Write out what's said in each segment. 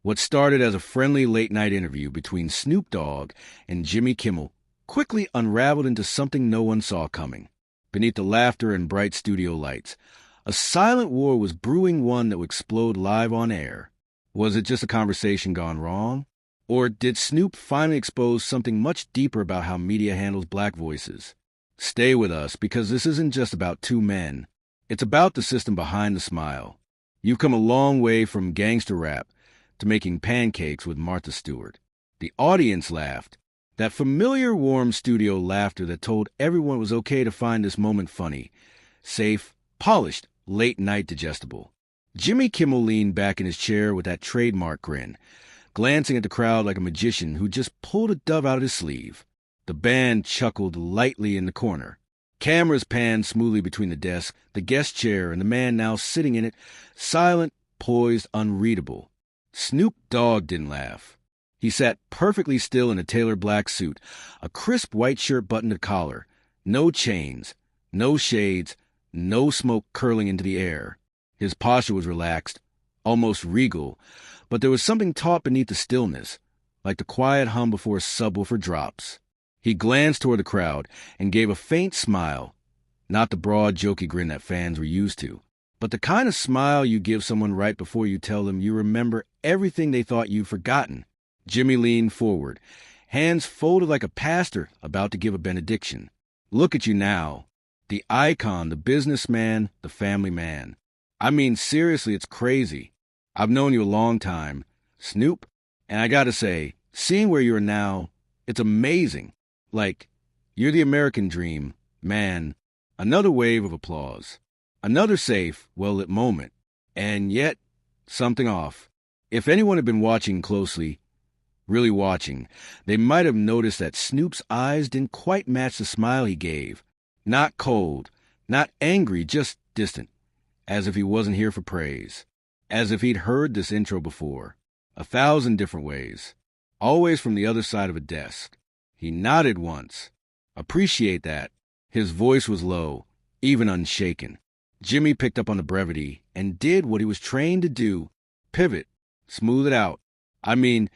What started as a friendly late-night interview between Snoop Dogg and Jimmy Kimmel quickly unraveled into something no one saw coming. Beneath the laughter and bright studio lights, a silent war was brewing, one that would explode live on air. Was it just a conversation gone wrong? Or did Snoop finally expose something much deeper about how media handles black voices? Stay with us, because this isn't just about two men. It's about the system behind the smile. You've come a long way from gangster rap to making pancakes with Martha Stewart. The audience laughed. That familiar, warm studio laughter that told everyone it was okay to find this moment funny, safe, polished, late-night digestible. Jimmy Kimmel leaned back in his chair with that trademark grin, glancing at the crowd like a magician who just pulled a dove out of his sleeve. The band chuckled lightly in the corner. Cameras panned smoothly between the desk, the guest chair, and the man now sitting in it, silent, poised, unreadable. Snoop Dogg didn't laugh. He sat perfectly still in a tailored black suit, a crisp white shirt buttoned to the collar, no chains, no shades, no smoke curling into the air. His posture was relaxed, almost regal, but there was something taut beneath the stillness, like the quiet hum before a subwoofer drops. He glanced toward the crowd and gave a faint smile, not the broad, jokey grin that fans were used to, but the kind of smile you give someone right before you tell them you remember everything they thought you'd forgotten. Jimmy leaned forward, hands folded like a pastor about to give a benediction. Look at you now. The icon, the businessman, the family man. I mean, seriously, it's crazy. I've known you a long time, Snoop, and I gotta say, seeing where you are now, it's amazing. Like, you're the American dream, man. Another wave of applause. Another safe, well-lit moment. And yet, something off. If anyone had been watching closely, really watching, they might have noticed that Snoop's eyes didn't quite match the smile he gave. Not cold, not angry, just distant, as if he wasn't here for praise, as if he'd heard this intro before, 1,000 different ways, always from the other side of a desk. He nodded once. Appreciate that. His voice was low, even unshaken. Jimmy picked up on the brevity and did what he was trained to do, pivot, smooth it out. I mean,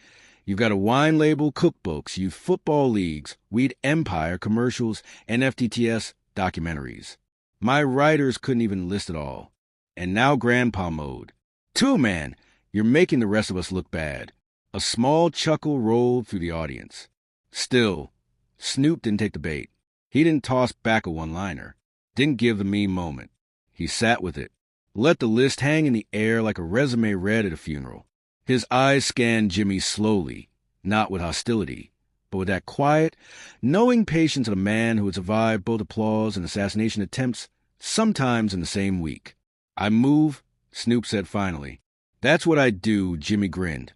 you've got a wine label, cookbooks, youth football leagues, weed empire, commercials, and FTTS documentaries. My writers couldn't even list it all. And now grandpa mode. Two-man, you're making the rest of us look bad. A small chuckle rolled through the audience. Still, Snoop didn't take the bait. He didn't toss back a one-liner. Didn't give the meme moment. He sat with it. Let the list hang in the air like a resume read at a funeral. His eyes scanned Jimmy slowly, not with hostility, but with that quiet, knowing patience of a man who had survived both applause and assassination attempts, sometimes in the same week. I move, Snoop said finally. That's what I do, Jimmy grinned,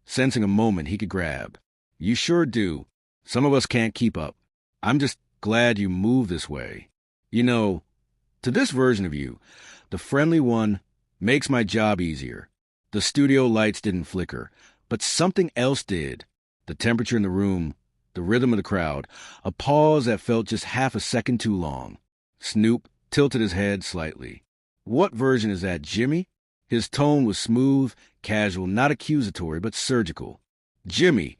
sensing a moment he could grab. You sure do. Some of us can't keep up. I'm just glad you move this way. You know, to this version of you, the friendly one, makes my job easier. The studio lights didn't flicker, but something else did. The temperature in the room, the rhythm of the crowd, a pause that felt just half a second too long. Snoop tilted his head slightly. What version is that, Jimmy? His tone was smooth, casual, not accusatory, but surgical. Jimmy,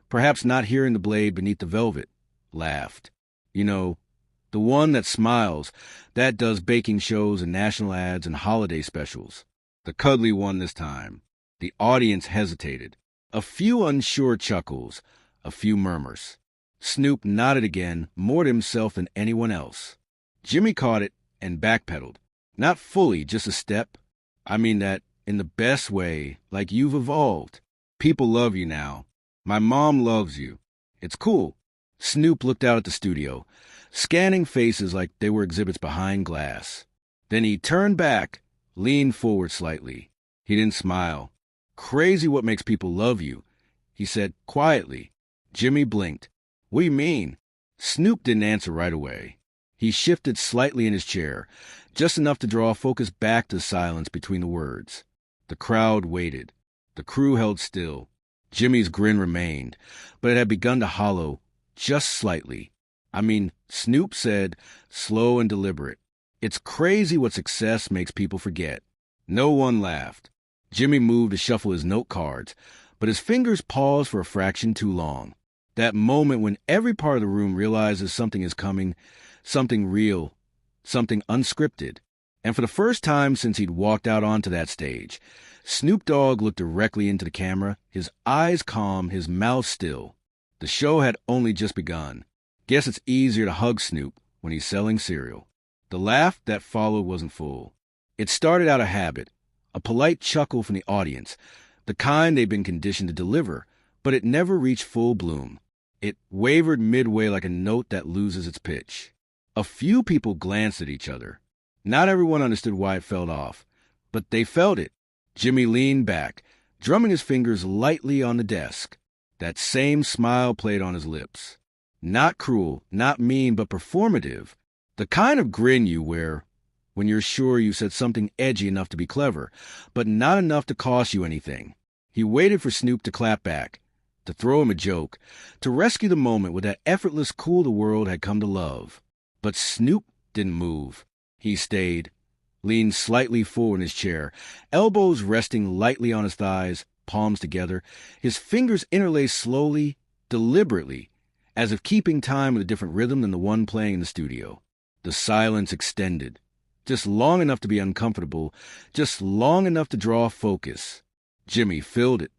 perhaps not hearing the blade beneath the velvet, laughed. You know, the one that smiles, that does baking shows and national ads and holiday specials. The cuddly one this time. The audience hesitated. A few unsure chuckles, a few murmurs. Snoop nodded again, more to himself than anyone else. Jimmy caught it and backpedaled. Not fully, just a step. I mean that in the best way, like you've evolved. People love you now. My mom loves you. It's cool. Snoop looked out at the studio, scanning faces like they were exhibits behind glass. Then he turned back, leaned forward slightly. He didn't smile. Crazy what makes people love you, he said quietly. Jimmy blinked. What do you mean? Snoop didn't answer right away. He shifted slightly in his chair, just enough to draw focus back to the silence between the words. The crowd waited. The crew held still. Jimmy's grin remained, but it had begun to hollow, just slightly. I mean, Snoop said, slow and deliberate, it's crazy what success makes people forget. No one laughed. Jimmy moved to shuffle his note cards, but his fingers paused for a fraction too long. That moment when every part of the room realizes something is coming, something real, something unscripted. And for the first time since he'd walked out onto that stage, Snoop Dogg looked directly into the camera, his eyes calm, his mouth still. The show had only just begun. Guess it's easier to hug Snoop when he's selling cereal. The laugh that followed wasn't full. It started out a habit, a polite chuckle from the audience, the kind they've been conditioned to deliver, but it never reached full bloom. It wavered midway like a note that loses its pitch. A few people glanced at each other. Not everyone understood why it fell off, but they felt it. Jimmy leaned back, drumming his fingers lightly on the desk. That same smile played on his lips. Not cruel, not mean, but performative. The kind of grin you wear when you're sure you said something edgy enough to be clever, but not enough to cost you anything. He waited for Snoop to clap back, to throw him a joke, to rescue the moment with that effortless cool the world had come to love. But Snoop didn't move. He stayed, leaned slightly forward in his chair, elbows resting lightly on his thighs, palms together, his fingers interlaced slowly, deliberately, as if keeping time with a different rhythm than the one playing in the studio. The silence extended, just long enough to be uncomfortable, just long enough to draw focus. Jimmy filled it.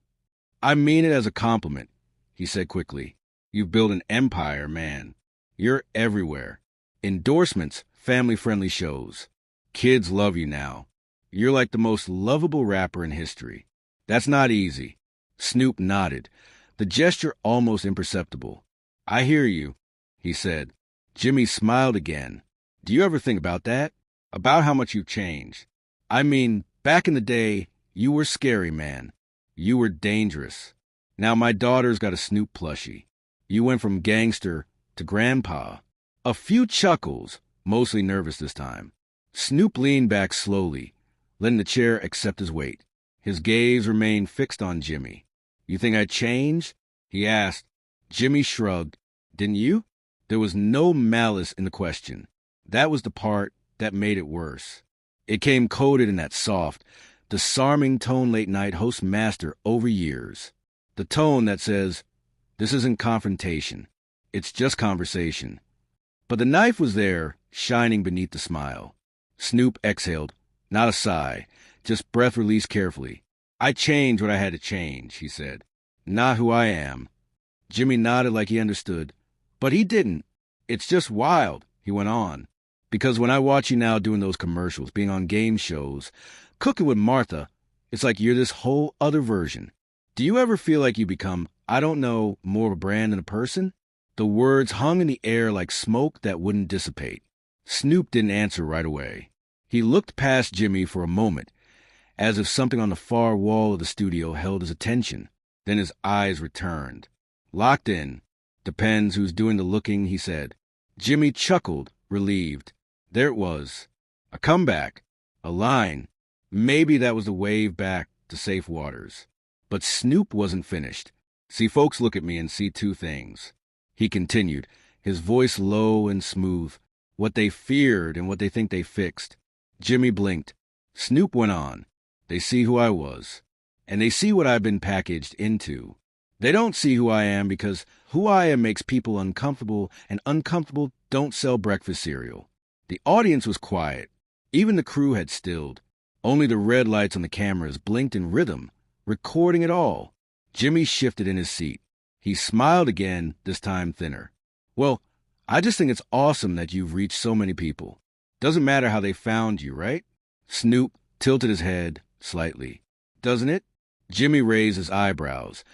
"I mean it as a compliment," he said quickly. "You've built an empire, man. You're everywhere. Endorsements, family-friendly shows. Kids love you now. You're like the most lovable rapper in history. That's not easy." Snoop nodded, the gesture almost imperceptible. "I hear you," he said. Jimmy smiled again. "Do you ever think about that? About how much you've changed? I mean, back in the day, you were scary, man. You were dangerous. Now my daughter's got a Snoop plushie. You went from gangster to grandpa." A few chuckles, mostly nervous this time. Snoop leaned back slowly, letting the chair accept his weight. His gaze remained fixed on Jimmy. "You think I changed?" he asked. Jimmy shrugged. "Didn't you?" There was no malice in the question. That was the part that made it worse. It came coded in that soft, disarming tone late night hosts master over years. The tone that says, "This isn't confrontation. It's just conversation." But the knife was there, shining beneath the smile. Snoop exhaled, not a sigh, just breath released carefully. "I changed what I had to change," he said. "Not who I am." Jimmy nodded like he understood. "But he didn't. It's just wild," he went on. "Because when I watch you now doing those commercials, being on game shows, cooking with Martha, it's like you're this whole other version. Do you ever feel like you become, I don't know, more of a brand than a person?" The words hung in the air like smoke that wouldn't dissipate. Snoop didn't answer right away. He looked past Jimmy for a moment, as if something on the far wall of the studio held his attention. Then his eyes returned. "Locked in. Depends who's doing the looking," he said. Jimmy chuckled, relieved. There it was. A comeback. A line. Maybe that was the wave back to safe waters. But Snoop wasn't finished. "See, folks look at me and see two things," he continued, his voice low and smooth. "What they feared and what they think they fixed." Jimmy blinked. Snoop went on. "They see who I was. And they see what I've been packaged into. They don't see who I am because who I am makes people uncomfortable, and uncomfortable don't sell breakfast cereal." The audience was quiet. Even the crew had stilled. Only the red lights on the cameras blinked in rhythm, recording it all. Jimmy shifted in his seat. He smiled again, this time thinner. "Well, I just think it's awesome that you've reached so many people. Doesn't matter how they found you, right?" Snoop tilted his head slightly. "Doesn't it?" Jimmy raised his eyebrows,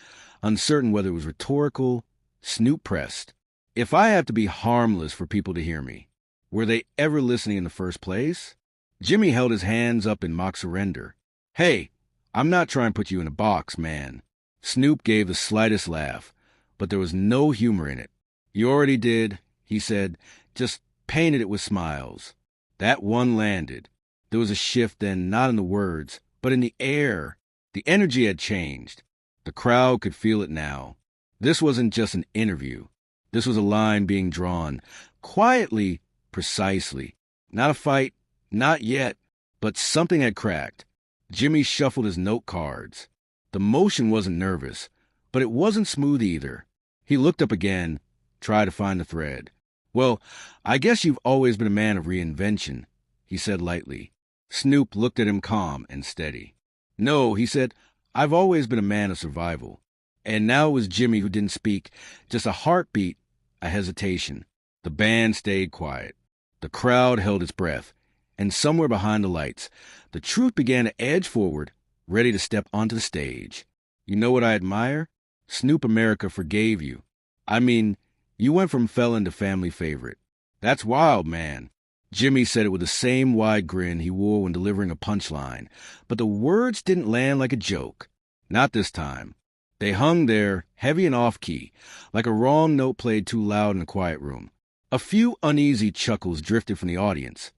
uncertain whether it was rhetorical. Snoop pressed. "If I have to be harmless for people to hear me, were they ever listening in the first place?" Jimmy held his hands up in mock surrender. "Hey, I'm not trying to put you in a box, man." Snoop gave the slightest laugh, but there was no humor in it. "You already did," he said, just painted it with smiles. That one landed. There was a shift then, not in the words, but in the air. The energy had changed. The crowd could feel it now. This wasn't just an interview. This was a line being drawn, quietly, precisely. Not a fight, not yet, but something had cracked. Jimmy shuffled his note cards. The motion wasn't nervous, but it wasn't smooth either. He looked up again, tried to find the thread. "Well, I guess you've always been a man of reinvention," he said lightly. Snoop looked at him calm and steady. "No," he said, "I've always been a man of survival." And now it was Jimmy who didn't speak, just a heartbeat, a hesitation. The band stayed quiet. The crowd held its breath. And somewhere behind the lights, the truth began to edge forward, ready to step onto the stage. "You know what I admire? Snoop America forgave you. I mean, you went from felon to family favorite. That's wild, man." Jimmy said it with the same wide grin he wore when delivering a punchline, but the words didn't land like a joke. Not this time. They hung there, heavy and off-key, like a wrong note played too loud in a quiet room. A few uneasy chuckles drifted from the audience.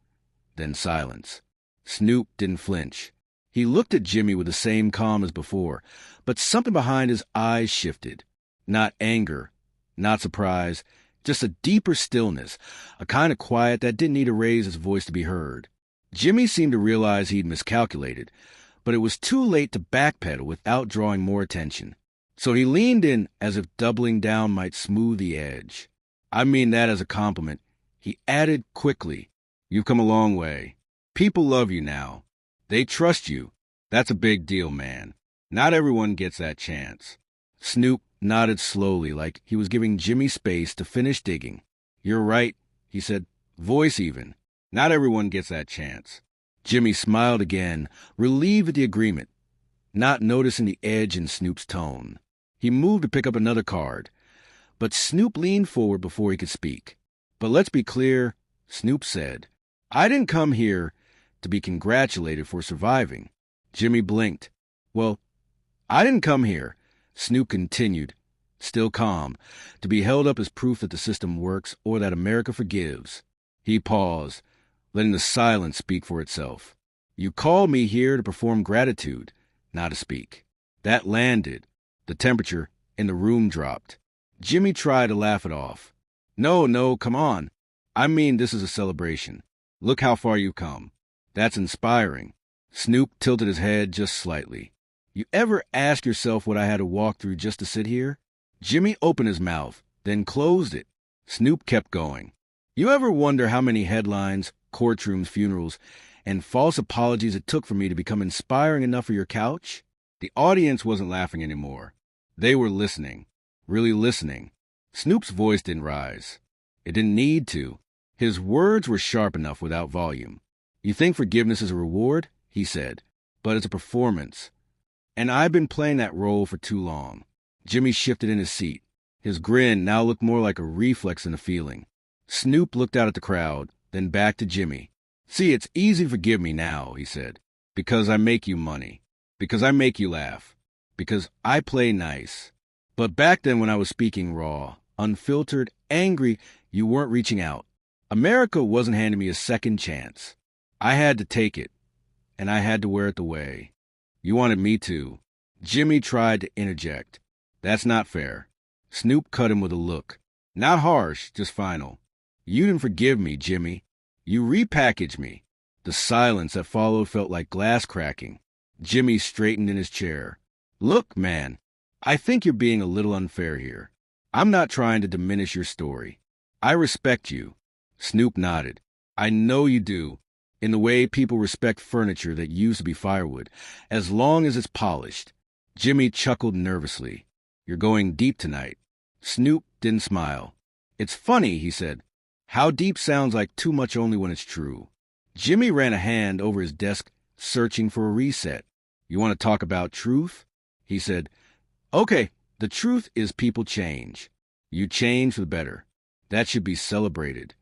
Then silence. Snoop didn't flinch. He looked at Jimmy with the same calm as before, but something behind his eyes shifted. Not anger, not surprise, just a deeper stillness, a kind of quiet that didn't need to raise its voice to be heard. Jimmy seemed to realize he'd miscalculated, but it was too late to backpedal without drawing more attention. So he leaned in as if doubling down might smooth the edge. "I mean that as a compliment," he added quickly. "You've come a long way. People love you now. They trust you. That's a big deal, man. Not everyone gets that chance." Snoop nodded slowly, like he was giving Jimmy space to finish digging. "You're right," he said, voice even. "Not everyone gets that chance." Jimmy smiled again, relieved at the agreement, not noticing the edge in Snoop's tone. He moved to pick up another card, but Snoop leaned forward before he could speak. "But let's be clear," Snoop said. "I didn't come here to be congratulated for surviving." Jimmy blinked. "Well, I didn't come here," Snoop continued, still calm, "to be held up as proof that the system works or that America forgives." He paused, letting the silence speak for itself. "You called me here to perform gratitude, not to speak." That landed. The temperature in the room dropped. Jimmy tried to laugh it off. No, come on. I mean, this is a celebration. Look how far you've come. That's inspiring." Snoop tilted his head just slightly. "You ever ask yourself what I had to walk through just to sit here?" Jimmy opened his mouth, then closed it. Snoop kept going. "You ever wonder how many headlines, courtrooms, funerals, and false apologies it took for me to become inspiring enough for your couch?" The audience wasn't laughing anymore. They were listening, really listening. Snoop's voice didn't rise. It didn't need to. His words were sharp enough without volume. "You think forgiveness is a reward?" he said. "But it's a performance. And I've been playing that role for too long." Jimmy shifted in his seat. His grin now looked more like a reflex than a feeling. Snoop looked out at the crowd, then back to Jimmy. "See, it's easy to forgive me now," he said, "because I make you money, because I make you laugh, because I play nice. But back then when I was speaking raw, unfiltered, angry, you weren't reaching out. America wasn't handing me a second chance. I had to take it, and I had to wear it the way. You wanted me to." Jimmy tried to interject. "That's not fair." Snoop cut him with a look. Not harsh, just final. "You didn't forgive me, Jimmy. You repackaged me." The silence that followed felt like glass cracking. Jimmy straightened in his chair. "Look, man, I think you're being a little unfair here. I'm not trying to diminish your story. I respect you." Snoop nodded. "I know you do, in the way people respect furniture that used to be firewood, as long as it's polished." Jimmy chuckled nervously. "You're going deep tonight." Snoop didn't smile. "It's funny," he said. "How deep sounds like too much only when it's true." Jimmy ran a hand over his desk, searching for a reset. "You want to talk about truth?" he said. "Okay, the truth is people change. You change for the better. That should be celebrated."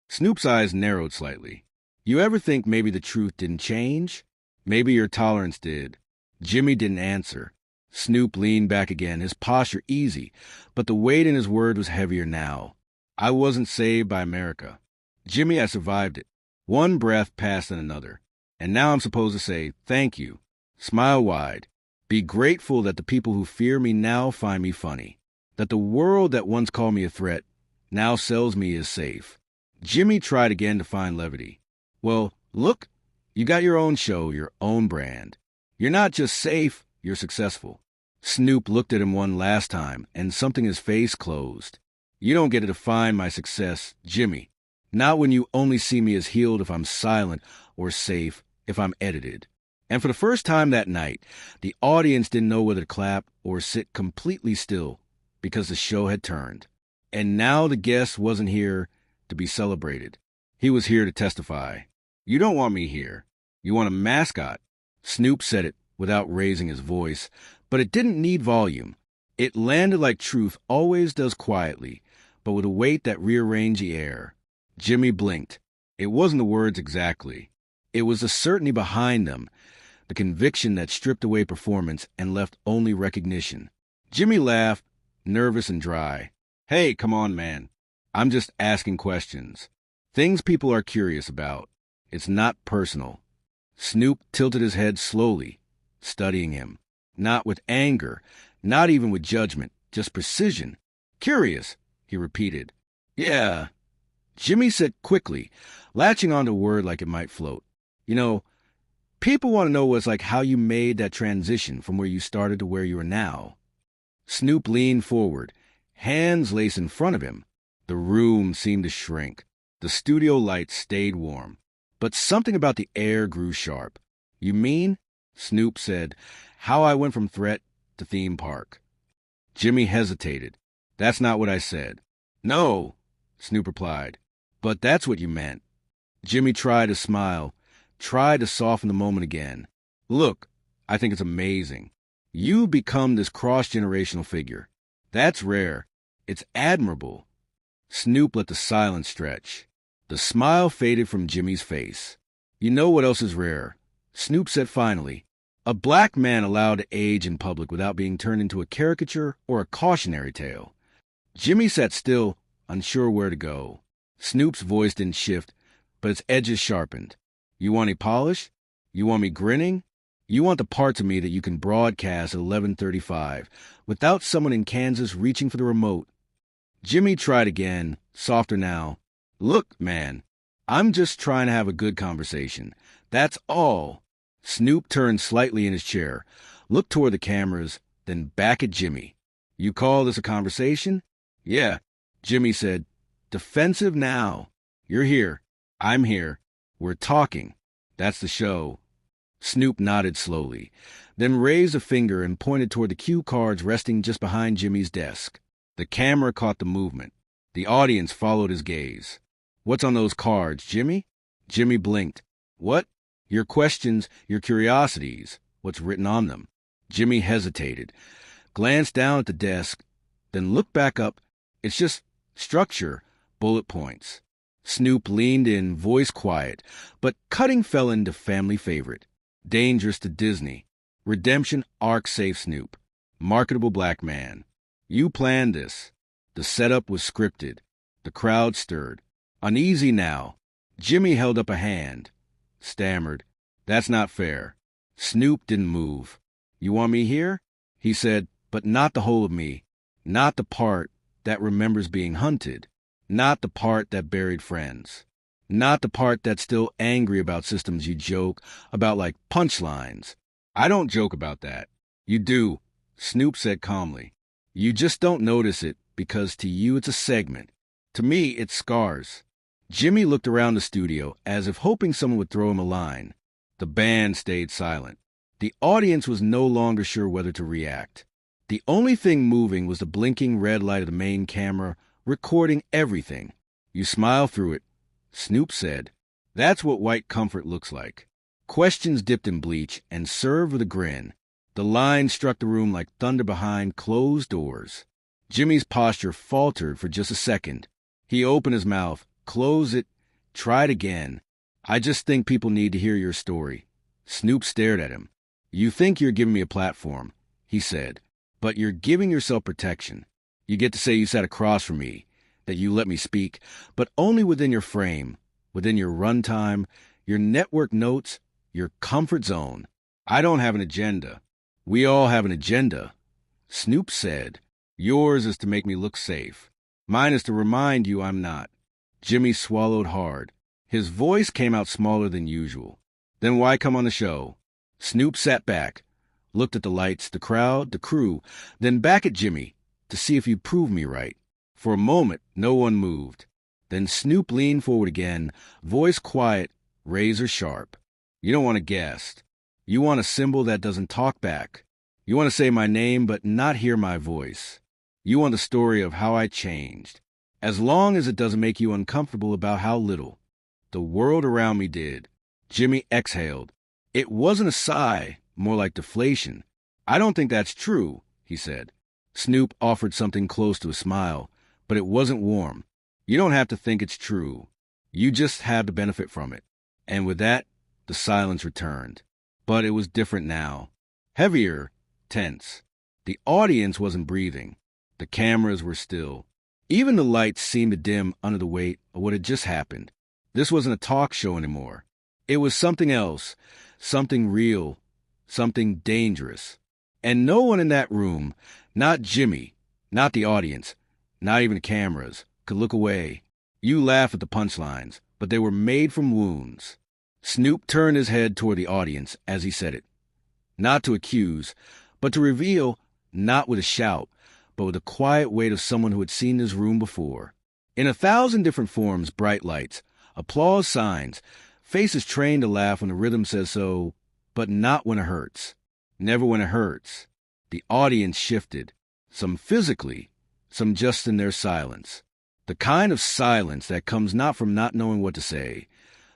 Snoop's eyes narrowed slightly. "You ever think maybe the truth didn't change? Maybe your tolerance did?" Jimmy didn't answer. Snoop leaned back again, his posture easy, but the weight in his word was heavier now. "I wasn't saved by America. Jimmy, I survived it. One breath passed than another. And now I'm supposed to say, thank you. Smile wide. Be grateful that the people who fear me now find me funny. That the world that once called me a threat now sells me as safe." Jimmy tried again to find levity. "Well, look, you got your own show, your own brand. You're not just safe, you're successful. Snoop looked at him one last time, and something in his face closed. You don't get to define my success, Jimmy. Not when you only see me as healed if I'm silent, or safe if I'm edited. And for the first time that night, the audience didn't know whether to clap or sit completely still, because the show had turned. And now the guest wasn't here to be celebrated. He was here to testify. You don't want me here. You want a mascot. Snoop said it without raising his voice, but it didn't need volume. It landed like truth always does, quietly, but with a weight that rearranged the air. Jimmy blinked. It wasn't the words exactly. It was the certainty behind them, the conviction that stripped away performance and left only recognition. Jimmy laughed, nervous and dry. Hey, come on, man. I'm just asking questions. Things people are curious about. It's not personal. Snoop tilted his head slowly, studying him. Not with anger, not even with judgment, just precision. Curious, he repeated. Yeah. Jimmy said quickly, latching onto a word like it might float. You know, people want to know what's like how you made that transition from where you started to where you are now. Snoop leaned forward, hands laced in front of him. The room seemed to shrink. The studio lights stayed warm. But something about the air grew sharp. You mean? Snoop said, how I went from threat to theme park. Jimmy hesitated. That's not what I said. No, Snoop replied. But that's what you meant. Jimmy tried to smile, tried to soften the moment again. Look, I think it's amazing. You become this cross-generational figure. That's rare. It's admirable. Snoop let the silence stretch. The smile faded from Jimmy's face. You know what else is rare? Snoop said finally. A black man allowed to age in public without being turned into a caricature or a cautionary tale. Jimmy sat still, unsure where to go. Snoop's voice didn't shift, but its edges sharpened. You want any polish? You want me grinning? You want the parts of me that you can broadcast at 11:35 without someone in Kansas reaching for the remote. Jimmy tried again, softer now. Look, man, I'm just trying to have a good conversation. That's all. Snoop turned slightly in his chair, looked toward the cameras, then back at Jimmy. You call this a conversation? Yeah, Jimmy said. Defensive now. You're here. I'm here. We're talking. That's the show. Snoop nodded slowly, then raised a finger and pointed toward the cue cards resting just behind Jimmy's desk. The camera caught the movement. The audience followed his gaze. What's on those cards, Jimmy? Jimmy blinked. What? Your questions, your curiosities. What's written on them? Jimmy hesitated, glanced down at the desk, then looked back up. It's just structure, bullet points. Snoop leaned in, voice quiet, but cutting fell into family favorite. Dangerous to Disney. Redemption arc safe Snoop. Marketable black man. You planned this. The setup was scripted. The crowd stirred. Uneasy now. Jimmy held up a hand. Stammered. That's not fair. Snoop didn't move. You want me here? He said, but not the whole of me. Not the part that remembers being hunted. Not the part that buried friends. Not the part that's still angry about systems you joke about like punchlines. I don't joke about that. You do, Snoop said calmly. You just don't notice it because to you it's a segment. To me, it's scars. Jimmy looked around the studio as if hoping someone would throw him a line. The band stayed silent. The audience was no longer sure whether to react. The only thing moving was the blinking red light of the main camera, recording everything. You smile through it, Snoop said. That's what white comfort looks like. Questions dipped in bleach and served with a grin. The line struck the room like thunder behind closed doors. Jimmy's posture faltered for just a second. He opened his mouth, closed it, tried again. I just think people need to hear your story. Snoop stared at him. You think you're giving me a platform, he said, but you're giving yourself protection. You get to say you sat across from me, that you let me speak, but only within your frame, within your runtime, your network notes, your comfort zone. I don't have an agenda. We all have an agenda. Snoop said, yours is to make me look safe. Mine is to remind you I'm not. Jimmy swallowed hard. His voice came out smaller than usual. Then why come on the show? Snoop sat back, looked at the lights, the crowd, the crew, then back at Jimmy to see if he'd prove me right. For a moment, no one moved. Then Snoop leaned forward again, voice quiet, razor sharp. You don't want a guest. You want a symbol that doesn't talk back. You want to say my name but not hear my voice. You want the story of how I changed. As long as it doesn't make you uncomfortable about how little. The world around me did. Jimmy exhaled. It wasn't a sigh, more like deflation. I don't think that's true, he said. Snoop offered something close to a smile, but it wasn't warm. You don't have to think it's true. You just have to benefit from it. And with that, the silence returned. But it was different now. Heavier, tense. The audience wasn't breathing. The cameras were still. Even the lights seemed to dim under the weight of what had just happened. This wasn't a talk show anymore. It was something else, something real, something dangerous. And no one in that room, not Jimmy, not the audience, not even the cameras, could look away. You laugh at the punchlines, but they were made from wounds. Snoop turned his head toward the audience as he said it. Not to accuse, but to reveal, not with a shout, but with the quiet weight of someone who had seen this room before. In 1,000 different forms, bright lights, applause signs, faces trained to laugh when the rhythm says so, but not when it hurts. Never when it hurts. The audience shifted, some physically, some just in their silence. The kind of silence that comes not from not knowing what to say,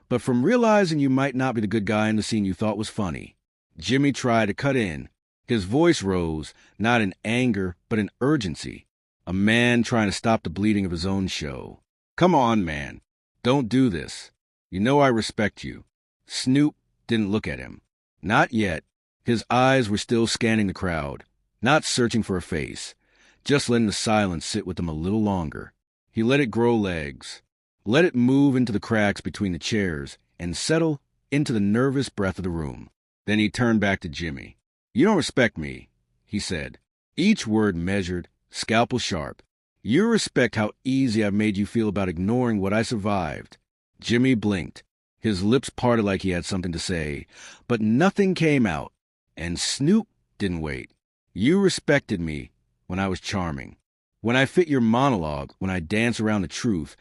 but from realizing you might not be the good guy in the scene you thought was funny. Jimmy tried to cut in. His voice rose, not in anger, but in urgency. A man trying to stop the bleeding of his own show. Come on, man. Don't do this. You know I respect you. Snoop didn't look at him. Not yet. His eyes were still scanning the crowd, not searching for a face, just letting the silence sit with him a little longer. He let it grow legs, let it move into the cracks between the chairs, and settle into the nervous breath of the room. Then he turned back to Jimmy. You don't respect me, he said, each word measured, scalpel sharp. You respect how easy I've made you feel about ignoring what I survived. Jimmy blinked. His lips parted like he had something to say, but nothing came out. And Snoop didn't wait. You respected me when I was charming, when I fit your monologue, when I danced around the truth,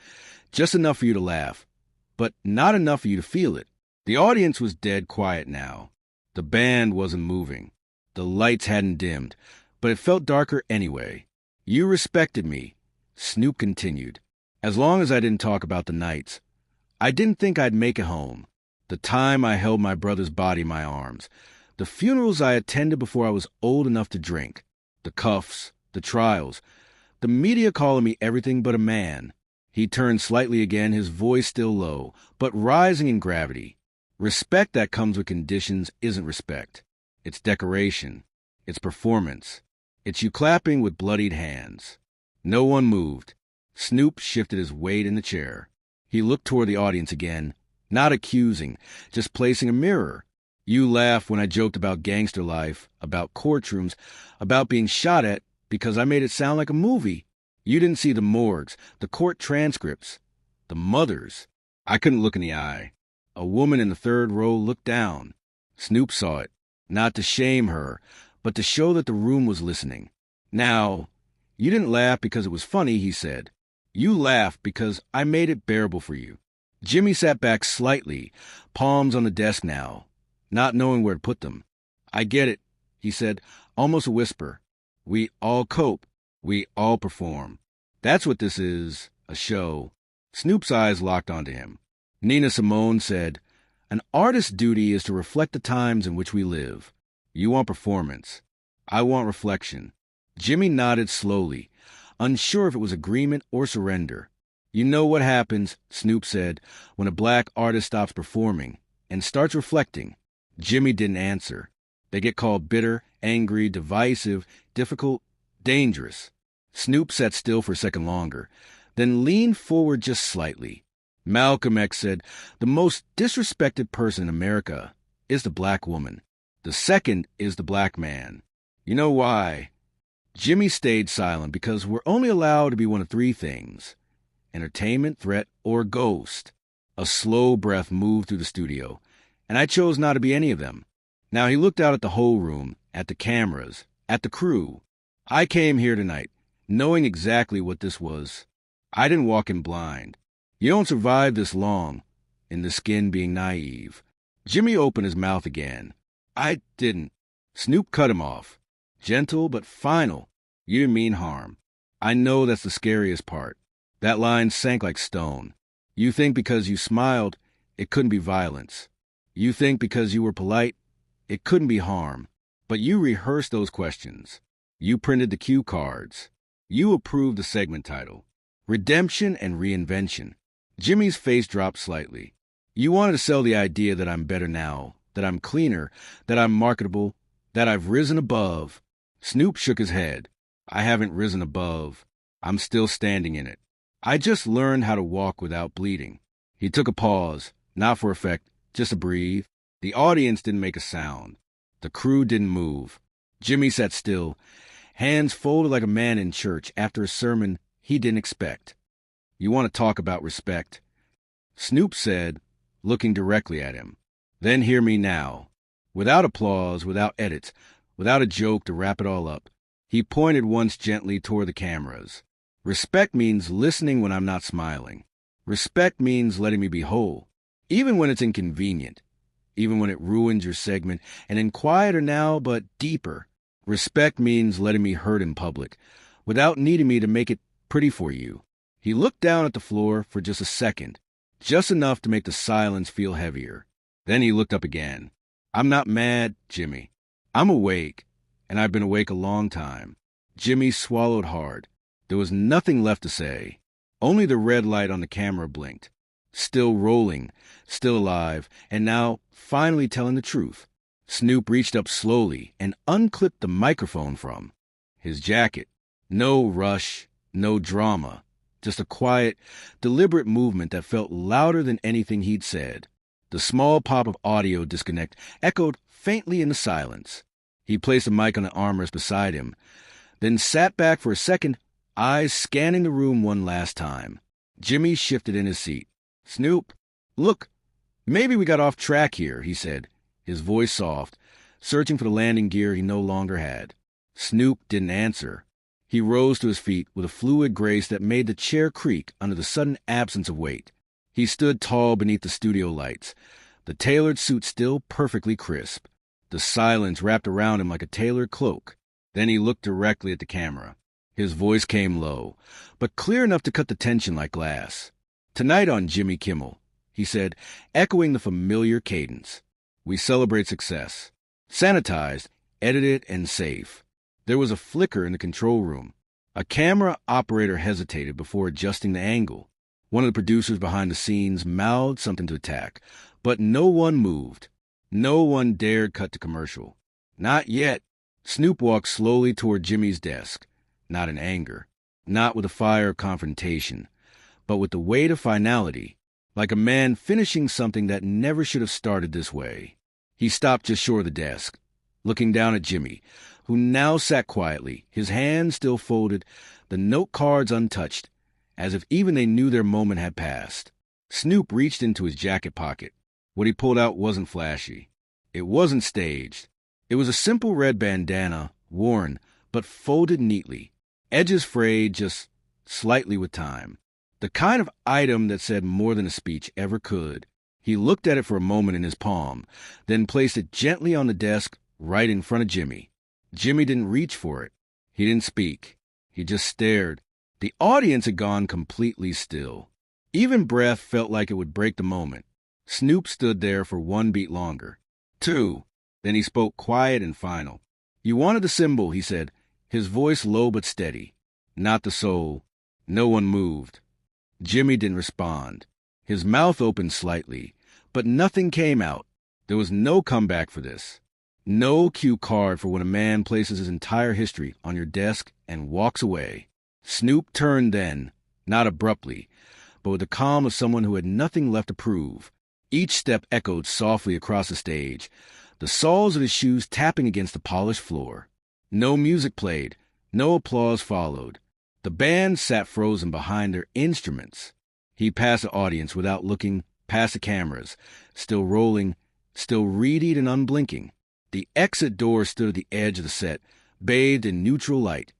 just enough for you to laugh, but not enough for you to feel it. The audience was dead quiet now. The band wasn't moving. The lights hadn't dimmed, but it felt darker anyway. You respected me, Snoop continued, as long as I didn't talk about the nights. I didn't think I'd make it home. The time I held my brother's body in my arms. The funerals I attended before I was old enough to drink. The cuffs, the trials. The media calling me everything but a man. He turned slightly again, his voice still low, but rising in gravity. Respect that comes with conditions isn't respect. It's decoration. It's performance. It's you clapping with bloodied hands. No one moved. Snoop shifted his weight in the chair. He looked toward the audience again, not accusing, just placing a mirror. You laughed when I joked about gangster life, about courtrooms, about being shot at because I made it sound like a movie. You didn't see the morgues, the court transcripts, the mothers. I couldn't look in the eye. A woman in the third row looked down. Snoop saw it, not to shame her, but to show that the room was listening. Now, you didn't laugh because it was funny, he said. You laughed because I made it bearable for you. Jimmy sat back slightly, palms on the desk now, not knowing where to put them. I get it, he said, almost a whisper. We all cope. We all perform. That's what this is, a show. Snoop's eyes locked onto him. Nina Simone said, an artist's duty is to reflect the times in which we live. You want performance. I want reflection. Jimmy nodded slowly, unsure if it was agreement or surrender. You know what happens, Snoop said, when a black artist stops performing and starts reflecting. Jimmy didn't answer. They get called bitter, angry, divisive, difficult, dangerous. Snoop sat still for a second longer, then leaned forward just slightly. Malcolm X said, the most disrespected person in America is the black woman. The second is the black man. You know why? Jimmy stayed silent because we're only allowed to be one of three things: entertainment, threat, or ghost. A slow breath moved through the studio, and I chose not to be any of them. Now he looked out at the whole room, at the cameras, at the crew. I came here tonight, knowing exactly what this was. I didn't walk in blind. You don't survive this long, in the skin being naive. Jimmy opened his mouth again. I didn't. Snoop cut him off. Gentle but final. You didn't mean harm. I know that's the scariest part. That line sank like stone. You think because you smiled, it couldn't be violence. You think because you were polite, it couldn't be harm. But you rehearsed those questions. You printed the cue cards. You approved the segment title. Redemption and Reinvention. Jimmy's face dropped slightly. You wanted to sell the idea that I'm better now, that I'm cleaner, that I'm marketable, that I've risen above. Snoop shook his head. I haven't risen above. I'm still standing in it. I just learned how to walk without bleeding. He took a pause, not for effect, just a breathe. The audience didn't make a sound. The crew didn't move. Jimmy sat still, hands folded like a man in church after a sermon he didn't expect. You want to talk about respect? Snoop said, looking directly at him. Then hear me now. Without applause, without edits, without a joke to wrap it all up, he pointed once gently toward the cameras. Respect means listening when I'm not smiling. Respect means letting me be whole, even when it's inconvenient, even when it ruins your segment, and in quieter now but deeper. Respect means letting me hurt in public, without needing me to make it pretty for you. He looked down at the floor for just a second, just enough to make the silence feel heavier. Then he looked up again. I'm not mad, Jimmy. I'm awake, and I've been awake a long time. Jimmy swallowed hard. There was nothing left to say. Only the red light on the camera blinked. Still rolling, still alive, and now finally telling the truth. Snoop reached up slowly and unclipped the microphone from his jacket. No rush, no drama, just a quiet, deliberate movement that felt louder than anything he'd said. The small pop of audio disconnect echoed faintly in the silence. He placed the mic on the armrest beside him, then sat back for a second, eyes scanning the room one last time. Jimmy shifted in his seat. Snoop, look, maybe we got off track here, he said, his voice soft, searching for the landing gear he no longer had. Snoop didn't answer. He rose to his feet with a fluid grace that made the chair creak under the sudden absence of weight. He stood tall beneath the studio lights, the tailored suit still perfectly crisp. The silence wrapped around him like a tailored cloak. Then he looked directly at the camera. His voice came low, but clear enough to cut the tension like glass. Tonight on Jimmy Kimmel, he said, echoing the familiar cadence. We celebrate success. Sanitized, edited, and safe. There was a flicker in the control room. A camera operator hesitated before adjusting the angle. One of the producers behind the scenes mouthed something to attack, but no one moved. No one dared cut to commercial. Not yet. Snoop walked slowly toward Jimmy's desk, not in anger, not with a fire of confrontation, but with the weight of finality, like a man finishing something that never should have started this way. He stopped just short of the desk, looking down at Jimmy, who now sat quietly, his hands still folded, the note cards untouched, as if even they knew their moment had passed. Snoop reached into his jacket pocket. What he pulled out wasn't flashy. It wasn't staged. It was a simple red bandana, worn, but folded neatly, edges frayed just slightly with time. The kind of item that said more than a speech ever could. He looked at it for a moment in his palm, then placed it gently on the desk right in front of Jimmy. Jimmy didn't reach for it. He didn't speak. He just stared. The audience had gone completely still. Even breath felt like it would break the moment. Snoop stood there for one beat longer. 2. Then he spoke quiet and final. You wanted the symbol, he said, his voice low but steady. Not the soul. No one moved. Jimmy didn't respond. His mouth opened slightly, but nothing came out. There was no comeback for this. No cue card for when a man places his entire history on your desk and walks away. Snoop turned then, not abruptly, but with the calm of someone who had nothing left to prove. Each step echoed softly across the stage, the soles of his shoes tapping against the polished floor. No music played, no applause followed. The band sat frozen behind their instruments. He passed the audience without looking, past the cameras, still rolling, still reedied and unblinking. The exit door stood at the edge of the set, bathed in neutral light,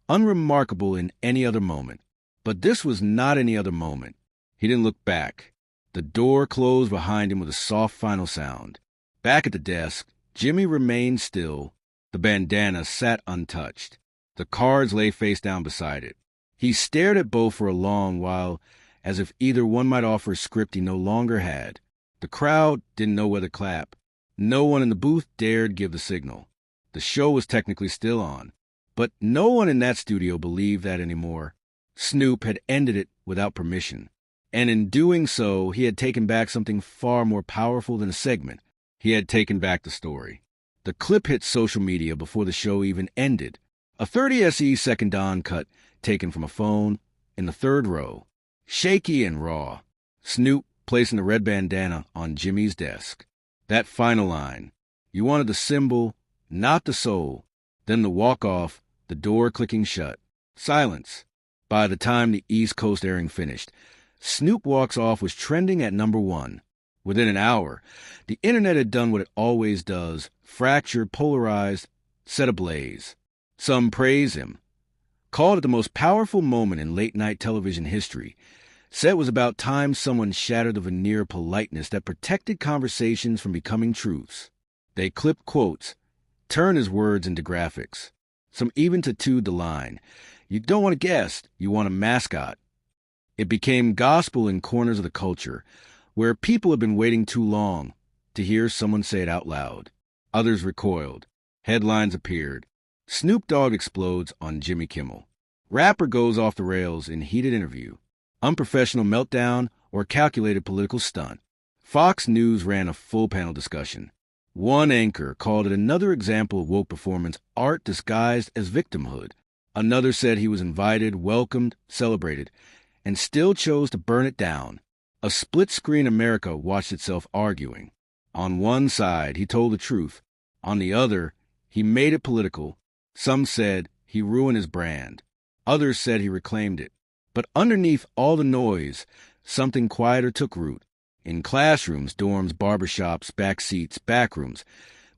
unremarkable in any other moment. But this was not any other moment. He didn't look back. The door closed behind him with a soft final sound. Back at the desk, Jimmy remained still. The bandana sat untouched. The cards lay face down beside it. He stared at both for a long while, as if either one might offer a script he no longer had. The crowd didn't know whether to clap. No one in the booth dared give the signal. The show was technically still on, but no one in that studio believed that anymore. Snoop had ended it without permission, and in doing so, he had taken back something far more powerful than a segment. He had taken back the story. The clip hit social media before the show even ended. A 30 SE second Don cut taken from a phone in the third row. Shaky and raw. Snoop placing the red bandana on Jimmy's desk. That final line. You wanted the symbol, not the soul. Then the walk-off, the door clicking shut. Silence. By the time the East Coast airing finished, Snoop Walks Off was trending at #1. Within an hour, the internet had done what it always does, fractured, polarized, set ablaze. Some praise him. Called it the most powerful moment in late-night television history. Said it was about time someone shattered the veneer of politeness that protected conversations from becoming truths. They clipped quotes, turned his words into graphics. Some even tattooed the line, "You don't want a guest, you want a mascot." It became gospel in corners of the culture, where people had been waiting too long to hear someone say it out loud. Others recoiled. Headlines appeared. Snoop Dogg explodes on Jimmy Kimmel. Rapper goes off the rails in heated interview. Unprofessional meltdown or calculated political stunt. Fox News ran a full-panel discussion. One anchor called it another example of woke performance art disguised as victimhood. Another said he was invited, welcomed, celebrated, and still chose to burn it down. A split-screen America watched itself arguing. On one side, he told the truth. On the other, he made it political. Some said he ruined his brand. Others said he reclaimed it. But underneath all the noise, something quieter took root. In classrooms, dorms, barbershops, back seats, back rooms,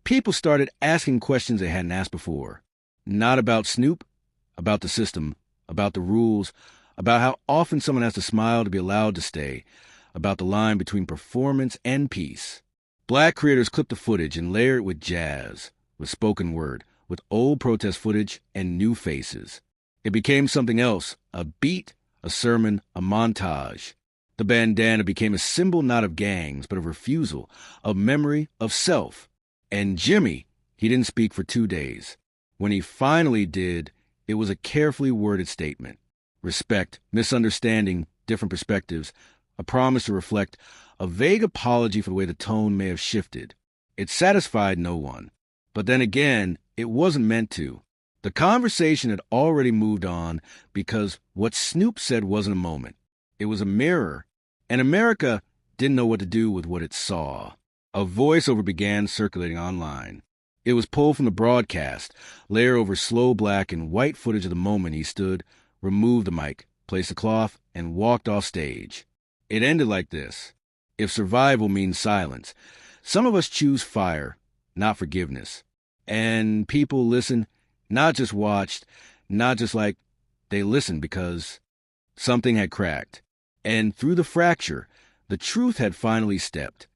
people started asking questions they hadn't asked before. Not about Snoop, about the system, about the rules, about how often someone has to smile to be allowed to stay, about the line between performance and peace. Black creators clipped the footage and layered it with jazz, with spoken word, with old protest footage and new faces. It became something else, a beat, a sermon, a montage. The bandana became a symbol not of gangs, but of refusal, of memory, of self. And Jimmy, he didn't speak for 2 days. When he finally did, it was a carefully worded statement. Respect, misunderstanding, different perspectives, a promise to reflect, a vague apology for the way the tone may have shifted. It satisfied no one. But then again, it wasn't meant to. The conversation had already moved on because what Snoop said wasn't a moment. It was a mirror, and America didn't know what to do with what it saw. A voiceover began circulating online. It was pulled from the broadcast, layer over slow black and white footage of the moment he stood, removed the mic, placed the cloth, and walked off stage. It ended like this. If survival means silence, some of us choose fire, not forgiveness. And people listened, not just watched, not just like they listened because something had cracked. And through the fracture, the truth had finally stepped.